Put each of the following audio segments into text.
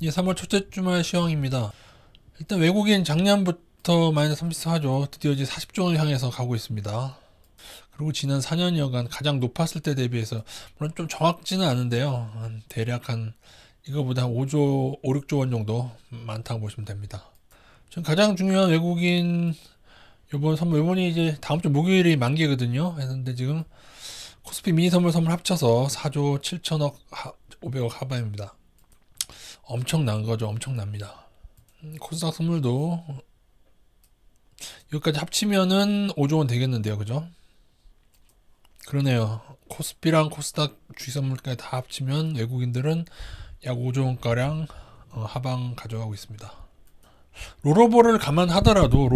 예, 3월 첫째 주말 시황입니다. 일단 외국인 작년부터 마이너스 34죠. 드디어 이제 40종을 향해서 가고 있습니다. 그리고 지난 4년여간 가장 높았을 때 대비해서 물론 좀 정확지는 않은데요. 대략 한 이거보다 한 5조, 5, 6조 원 정도 많다고 보시면 됩니다. 지금 가장 중요한 외국인 요번 선물, 요번이 이제 다음 주 목요일이 만기거든요. 그런데 지금 코스피 미니 선물 합쳐서 4조 7천억 500억 하반입니다. 엄청난 거죠. 엄청납니다. 코스닥 선물도 여기까지 합치면은 5조 원 되겠는데요. 그죠? 그러네요. 코스피랑 코스닥 주식 선물까지 다 합치면 외국인들은 약 5조 원가량 하방 가져가고 있습니다. 롤오버를 감안하더라도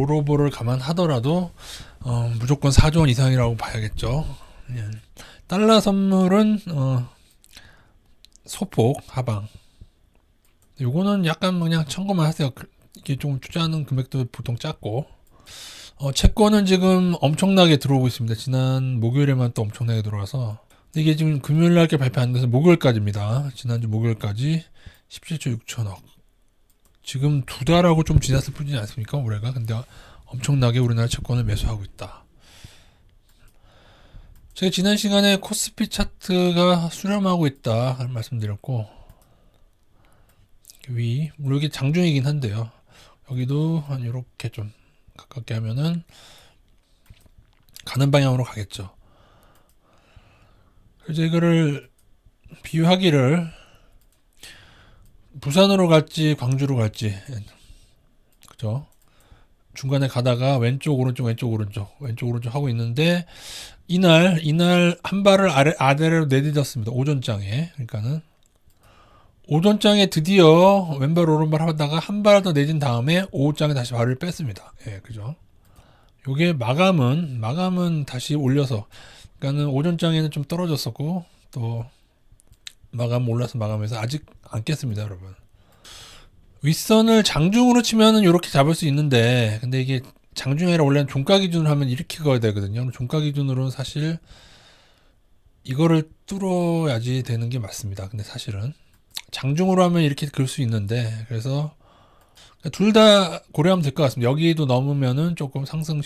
무조건 4조 원 이상이라고 봐야겠죠. 예. 달러 선물은 소폭 하방. 요거는 약간 그냥 참고만 하세요. 이게 좀 투자하는 금액도 보통 작고, 채권은 지금 엄청나게 들어오고 있습니다. 지난 목요일에만 또 엄청나게 들어와서. 근데 이게 지금 금요일 날께 발표 안 돼서 목요일까지입니다. 지난주 목요일까지 17조 6천억. 지금 2달하고 좀 지났을 뿐이지 않습니까? 올해가. 근데 엄청나게 우리나라 채권을 매수하고 있다. 제가 지난 시간에 코스피 차트가 수렴하고 있다 말씀드렸고, 물론 이게 장중이긴 한데요. 여기도 한 이렇게 좀 가깝게 하면은 가는 방향으로 가겠죠. 그래서 이거를 비유하기를 부산으로 갈지 광주로 갈지, 그죠? 중간에 가다가 왼쪽 오른쪽 하고 있는데 이날 한 발을 아래로 내딛었습니다. 오전장에. 그러니까는 오전장에 드디어 왼발 오른발 하다가 한 발 더 내진 다음에 오후장에 다시 발을 뺐습니다. 예, 그죠? 요게 마감은 다시 올려서, 그러니까는 오전장에는 좀 떨어졌었고 또 마감 올라서 마감해서 아직 안 깼습니다, 여러분. 윗선을 장중으로 치면은 이렇게 잡을 수 있는데, 근데 이게 장중이 아니라 원래는 종가 기준으로 하면 이렇게 가야 되거든요. 종가 기준으로는 사실 이거를 뚫어야지 되는 게 맞습니다. 근데 사실은 장중으로 하면 이렇게 그럴 수 있는데, 그래서 둘 다 고려하면 될 것 같습니다. 여기도 넘으면은 조금 상승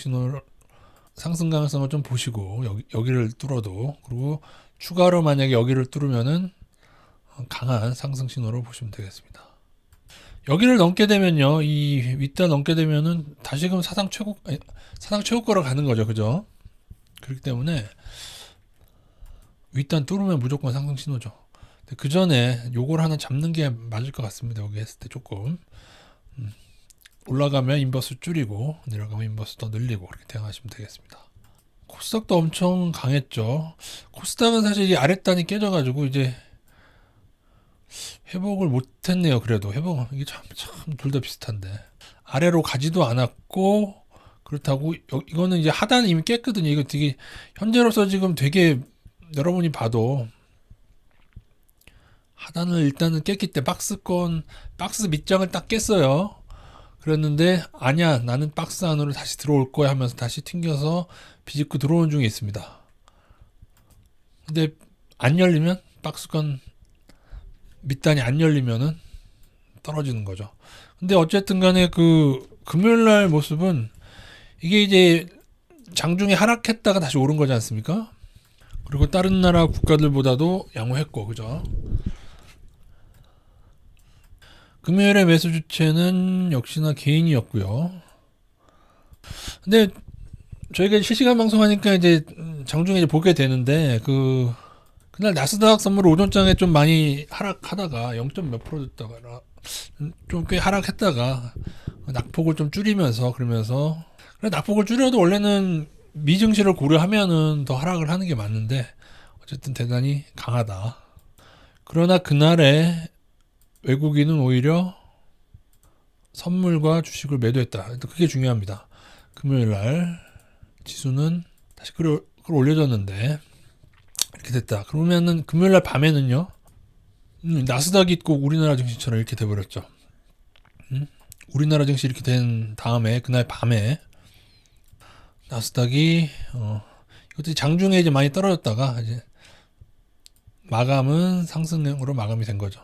가능성을 좀 보시고, 여기를 뚫어도, 그리고 추가로 만약에 여기를 뚫으면은 강한 상승 신호로 보시면 되겠습니다. 여기를 넘게 되면요, 이 윗단 넘게 되면은 다시금 사상 최고가로 가는 거죠. 그죠? 그렇기 때문에 윗단 뚫으면 무조건 상승 신호죠. 그 전에 요걸 하나 잡는 게 맞을 것 같습니다. 여기 했을 때 조금 올라가면 인버스 줄이고 내려가면 인버스 더 늘리고 그렇게 대응하시면 되겠습니다. 코스닥도 엄청 강했죠. 코스닥은 사실 이 아랫단이 깨져가지고 이제 회복을 못했네요. 그래도 이게 참 둘 다 비슷한데 아래로 가지도 않았고, 그렇다고 이거는 이제 하단이 이미 깼거든요. 이거 되게 현재로서 지금 되게 여러분이 봐도 하단을 일단은 깼기 때문에 박스 밑장을 딱 깼어요. 그랬는데 아니야, 나는 박스 안으로 다시 들어올 거야 하면서 다시 튕겨서 비집고 들어오는 중에 있습니다. 근데 안 열리면, 박스권 밑단이 안 열리면은 떨어지는 거죠. 근데 어쨌든 간에 그 금요일날 모습은 이게 이제 장중에 하락했다가 다시 오른 거지 않습니까? 그리고 다른 나라 국가들보다도 양호했고, 그죠? 금요일의 매수 주체는 역시나 개인이었고요. 근데 저희가 실시간 방송하니까 이제 장중에 이제 보게 되는데, 그날 나스닥 선물 오전장에 좀 많이 하락하다가 0. 몇 프로 됐다가 좀 꽤 하락했다가 낙폭을 좀 줄이면서, 그러면서 낙폭을 줄여도 원래는 미증시를 고려하면은 더 하락을 하는 게 맞는데 어쨌든 대단히 강하다. 그러나 그날에 외국인은 오히려 선물과 주식을 매도했다. 그게 중요합니다. 금요일날 지수는 다시 올려졌는데 이렇게 됐다. 그러면은 금요일날 밤에는요, 나스닥이 있고 우리나라 증시처럼 이렇게 돼버렸죠. 우리나라 증시 이렇게 된 다음에 그날 밤에 나스닥이 이것도 장중에 이제 많이 떨어졌다가 이제 마감은 상승으로 마감이 된 거죠.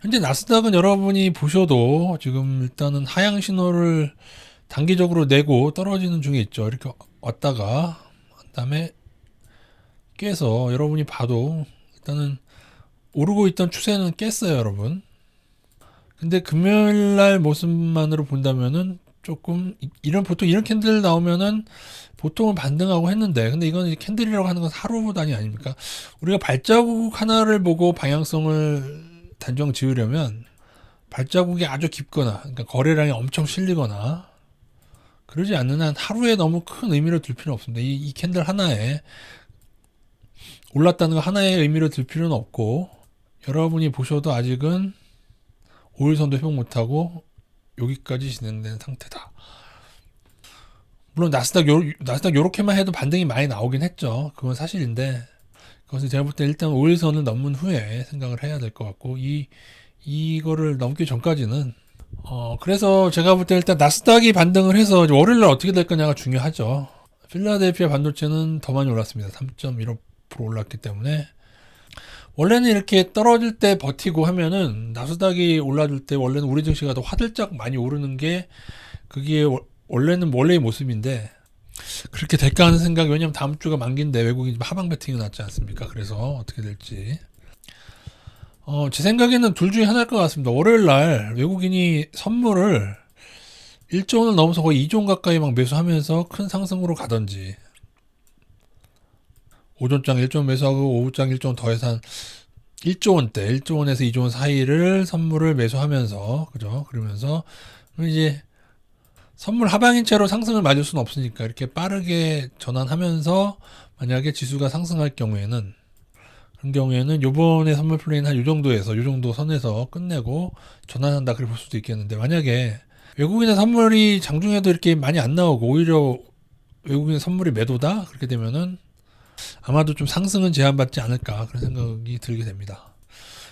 현재 나스닥은 여러분이 보셔도 지금 일단은 하향 신호를 단기적으로 내고 떨어지는 중에 있죠. 이렇게 왔다가 그다음에 깨서 여러분이 봐도 일단은 오르고 있던 추세는 깼어요, 여러분. 근데 금요일날 모습만으로 본다면은 조금 이런 보통 이런 캔들 나오면은 보통은 반등하고 했는데, 근데 이건 이제 캔들이라고 하는 건 하루 단위 아닙니까? 우리가 발자국 하나를 보고 방향성을 단정 지으려면 발자국이 아주 깊거나, 그러니까 거래량이 엄청 실리거나 그러지 않는 한 하루에 너무 큰 의미를 둘 필요는 없습니다. 이 캔들 하나에 올랐다는 거 하나의 의미를 둘 필요는 없고, 여러분이 보셔도 아직은 5일선도 회복 못하고 여기까지 진행된 상태다. 물론 나스닥 요렇게만 해도 반등이 많이 나오긴 했죠. 그건 사실인데, 그것은 제가 볼 때 일단 5일선을 넘은 후에 생각을 해야 될 것 같고, 이거를 넘기 전까지는 그래서 제가 볼 때 일단 나스닥이 반등을 해서 월요일날 어떻게 될 거냐가 중요하죠. 필라델피아 반도체는 더 많이 올랐습니다. 3.15% 올랐기 때문에. 원래는 이렇게 떨어질 때 버티고 하면은 나스닥이 올라줄 때 원래는 우리 증시가 더 화들짝 많이 오르는 게 그게 원래는 원래의 모습인데, 그렇게 될까 하는 생각이, 왜냐면 다음 주가 만기인데 외국인 하방 배팅이 났지 않습니까? 그래서 어떻게 될지 제 생각에는 둘 중에 하나일 것 같습니다. 월요일 날 외국인이 선물을 1조 원을 넘어서 거의 2조 원 가까이 막 매수하면서 큰 상승으로 가던지, 오전장 1조 원 매수하고 오후장 1조 원 더해서 한 1조 원대, 1조 원에서 2조 원 사이를 선물을 매수하면서, 그죠? 그러면서 이제 선물 하방인 채로 상승을 맞을 수는 없으니까 이렇게 빠르게 전환하면서 만약에 지수가 상승할 경우에는, 그런 경우에는 요번에 선물 플레이는 한 요 정도에서 요 정도 선에서 끝내고 전환한다, 그렇게 볼 수도 있겠는데, 만약에 외국인의 선물이 장중에도 이렇게 많이 안 나오고 오히려 외국인의 선물이 매도다, 그렇게 되면은 아마도 좀 상승은 제한받지 않을까, 그런 생각이 들게 됩니다.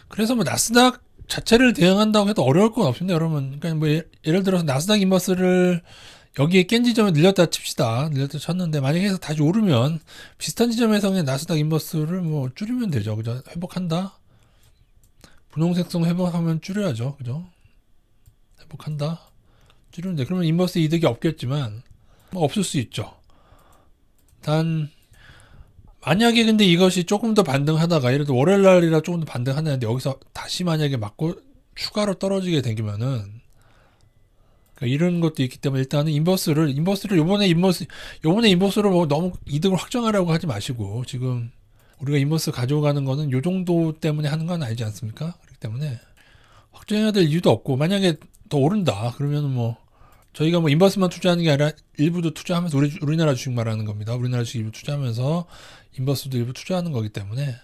그래서 뭐 나스닥 자체를 대응한다고 해도 어려울 건 없습니다, 여러분. 그러니까 뭐 예를 들어서 나스닥 인버스를 여기에 깬 지점에 늘렸다 칩시다. 늘렸다 쳤는데 만약에 해서 다시 오르면 비슷한 지점에서 그냥 나스닥 인버스를 뭐 줄이면 되죠. 그죠? 회복한다. 분홍색성 회복하면 줄여야죠. 그죠? 회복한다. 줄이면 돼. 그러면 인버스 이득이 없겠지만 뭐 없을 수 있죠. 단 만약에 근데 이것이 조금 더 반등하다가, 예를 들어 월요일 날이라 조금 더 반등하는데 여기서 다시 만약에 맞고 추가로 떨어지게 되면은, 그러니까 이런 것도 있기 때문에 일단은 인버스를 요번에 인버스를 뭐 너무 이득을 확정하려고 하지 마시고, 지금 우리가 인버스 가져가는 거는 요 정도 때문에 하는 건 아니지 않습니까? 그렇기 때문에 확정해야 될 이유도 없고, 만약에 더 오른다 그러면은 뭐 저희가 뭐 인버스만 투자하는 게 아니라 일부도 투자하면서, 우리나라 주식 말하는 겁니다. 우리나라 주식 일부 투자하면서 인버스도 일부 투자하는 거기 때문에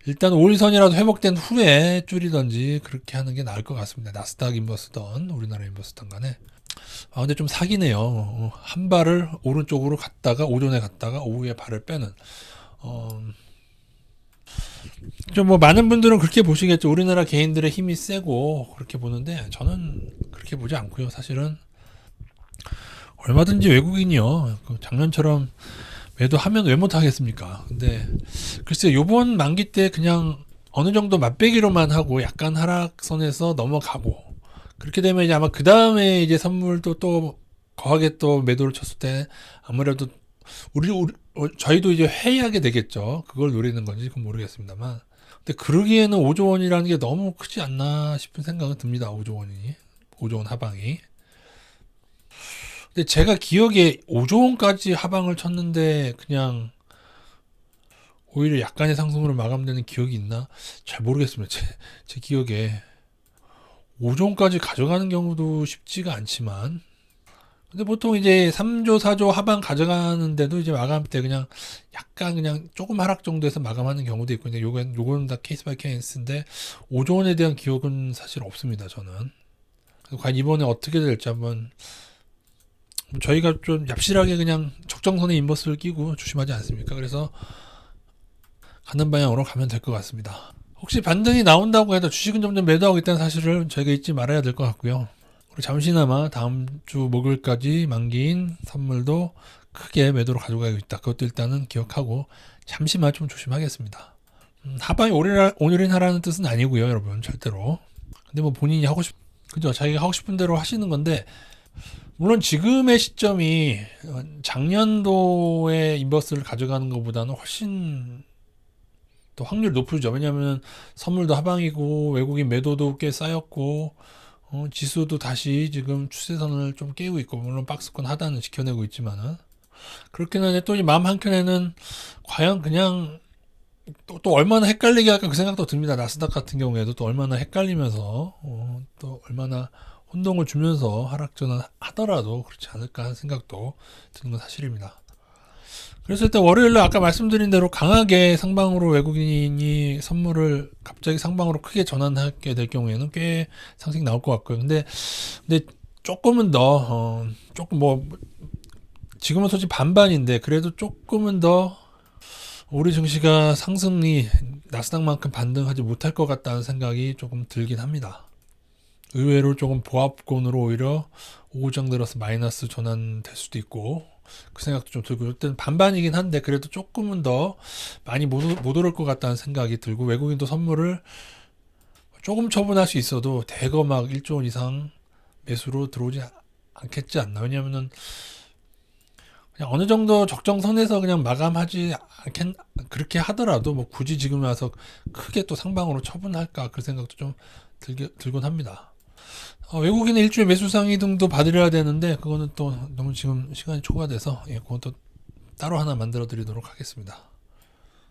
일단 5일선이라도 회복된 후에 줄이던지 그렇게 하는 게 나을 것 같습니다. 나스닥 인버스던 우리나라 인버스던 간에. 근데 좀 사기네요. 한 발을 오른쪽으로 갔다가 오전에 갔다가 오후에 발을 빼는. 좀 뭐 많은 분들은 그렇게 보시겠죠. 우리나라 개인들의 힘이 세고 그렇게 보는데, 저는 그렇게 보지 않고요. 사실은 얼마든지 외국인이요, 작년처럼 매도하면 왜 못하겠습니까? 근데 글쎄 요번 만기 때 그냥 어느 정도 맛배기로만 하고 약간 하락선에서 넘어가고, 그렇게 되면 이제 아마 그 다음에 이제 선물도 또 거하게 또 매도를 쳤을 때 아무래도 저희도 이제 회의하게 되겠죠. 그걸 노리는 건지 그건 모르겠습니다만, 근데 그러기에는 5조 원이라는 게 너무 크지 않나 싶은 생각은 듭니다. 5조 원 하방이. 근데 제가 기억에 5조 원까지 하방을 쳤는데 그냥 오히려 약간의 상승으로 마감되는 기억이 있나? 잘 모르겠습니다. 제 기억에 5조 원까지 가져가는 경우도 쉽지가 않지만, 근데 보통 이제 3조, 4조 하방 가져가는데도 이제 마감 때 그냥 약간 그냥 조금 하락 정도에서 마감하는 경우도 있고, 근데 요건 다 케이스 바이 케이스인데 5조 원에 대한 기억은 사실 없습니다, 저는. 과연 이번에 어떻게 될지 한번, 저희가 좀 얍실하게 그냥 적정선에 인버스를 끼고 조심하지 않습니까? 그래서 가는 방향으로 가면 될 것 같습니다. 혹시 반등이 나온다고 해도 주식은 점점 매도하고 있다는 사실을 저희가 잊지 말아야 될 것 같고요. 그리고 잠시나마 다음 주 목요일까지 만기인 선물도 크게 매도로 가져가고 있다. 그것도 일단은 기억하고 잠시만 좀 조심하겠습니다. 하방이 오늘은 하라는 뜻은 아니고요, 여러분. 절대로. 근데 뭐 본인이 하고 싶, 그죠? 자기가 하고 싶은 대로 하시는 건데, 물론 지금의 시점이 작년도에 인버스를 가져가는 것보다는 훨씬 또 확률이 높죠. 왜냐하면 선물도 하방이고 외국인 매도도 꽤 쌓였고 지수도 다시 지금 추세선을 좀 깨고 있고, 물론 박스권 하단은 지켜내고 있지만은 그렇긴 한데, 또 이 마음 한켠에는 과연 그냥 또 얼마나 헷갈리게 할까 그 생각도 듭니다. 나스닥 같은 경우에도 또 얼마나 헷갈리면서 또 얼마나 혼동을 주면서 하락전환 하더라도 그렇지 않을까 하는 생각도 드는 건 사실입니다. 그래서 일단 월요일날 아까 말씀드린 대로 강하게 상방으로 외국인이 선물을 갑자기 상방으로 크게 전환하게 될 경우에는 꽤 상승이 나올 것 같고요. 근데 조금은 더 조금 뭐 지금은 솔직히 반반인데, 그래도 조금은 더 우리 증시가 상승이 나스닥만큼 반등하지 못할 것 같다는 생각이 조금 들긴 합니다. 의외로 조금 보합권으로 오히려 오후장 들어서 마이너스 전환될 수도 있고, 그 생각도 좀 들고, 일단 반반이긴 한데 그래도 조금은 더 많이 못 오를 것 같다는 생각이 들고, 외국인도 선물을 조금 처분할 수 있어도 대거 막 1조 원 이상 매수로 들어오지 않겠지 않나. 왜냐면은 그냥 어느 정도 적정선에서 그냥 마감하지 않겠, 그렇게 하더라도 뭐 굳이 지금 와서 크게 또 상방으로 처분할까 그 생각도 좀 들곤 합니다. 외국인의 일주일 매수 상위 등도 받으려야 되는데 그거는 또 너무 지금 시간이 초과돼서, 예, 그건 또 따로 하나 만들어 드리도록 하겠습니다.